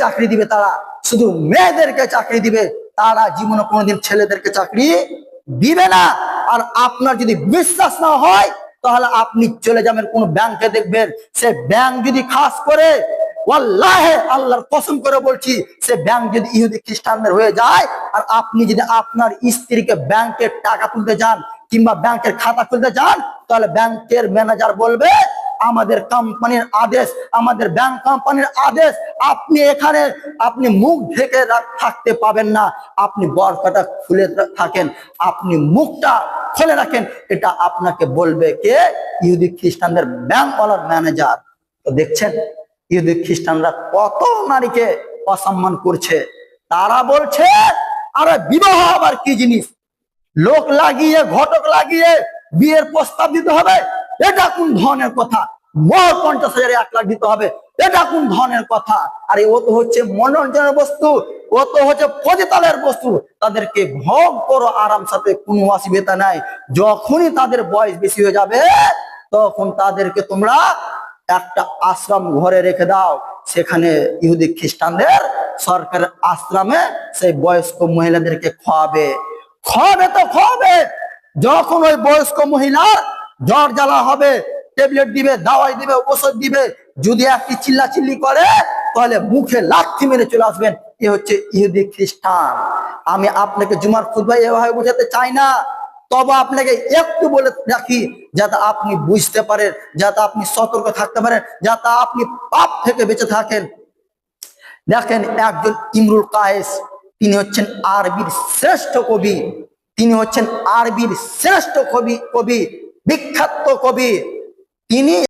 চাকরি দিবে, তারা শুধু মেয়েদেরকে চাকরি দিবে, তারা জীবনে কোনোদিন ছেলেদেরকে চাকরি দিবে না। আর আপনার যদি বিশ্বাস না হয় তাহলে আপনি চলে যাবেন কোন ব্যাংকে, দেখবেন সে ব্যাংক যদি খাস করে, ওয়াল্লাহি আল্লাহর কসম করে বলছি, সে ব্যাংক যদি ইহুদি খ্রিস্টানদের হয়ে যায়, আর আপনি যদি আপনার স্ত্রীকে ব্যাংকের টাকা তুলতে যান কিংবা ব্যাংকের খাতা খুলতে যান, তাহলে ব্যাংকের ম্যানেজার বলবে আমাদের কোম্পানির আদেশ, আমাদের ব্যাংক কোম্পানির আদেশ, আপনি এখানে আপনি মুখ ঢেকে থাকতে পাবেন না, আপনি বরকাটা খুলে থাকেন, আপনি মুখটা খুলে রাখেন। এটা আপনাকে বলবে কে? ইহুদি খ্রিস্টানদের ব্যাংকওয়ালার ম্যানেজার। তো দেখছেন ইহুদি খ্রিস্টানরা কত নারীকে অসম্মান করছে। তারা বলছে আরে বিবাহ আবার কি জিনিস, লোক লাগিয়ে ঘটক লাগিয়ে বিয়ের প্রস্তাব দিতে হবে, এটা কোন ধরনের কথা? মোহর 50,000 1 লাখ দিতে হবে, এটা কোন ধরনের কথা? আরে ও তো হচ্ছে মনোরঞ্জনের বস্তু, ও তো হচ্ছে ফজিতালের বস্তু, তাদেরকে ভোগ করো আরাম সাথে, কোনো অসুবিধা নাই। যখনই তাদের বয়স বেশি হয়ে যাবে তখন তাদেরকে তোমরা একটা আশ্রম ঘরে রেখে দাও, সেখানে ইহুদি খ্রিস্টানদের সরকারের আশ্রমে সেই বয়স্ক মহিলাদেরকে খাওয়াবে। তো খাওয়াবে। যখন ওই বয়স্ক মহিলার জ্বর জ্বালা হবে, ট্যাবলেট দিবে, দাওয়াই দিবে, ওষুধ দিবে, যদি একটি চিল্লাচিল্লি করে তাহলে মুখে লাথি মেরে চলে আসবেন। এ হচ্ছে ইহুদি খ্রিস্টান। আমি আপনাকে জুমার খুতবায় এভাবে বোঝাতে চাই না, তবে আপনাকে একটু বলে রাখি যাতে আপনি বুঝতে পারেন, যাতে আপনি সতর্ক থাকতে পারেন, যাতে আপনি পাপ থেকে বেঁচে থাকেন। দেখেন একজন ইমরুল কায়েস, তিনি হচ্ছেন আরবির শ্রেষ্ঠ কবি, তিনি হচ্ছেন আরবির শ্রেষ্ঠ কবি, বিখ্যাত কবি। তিনি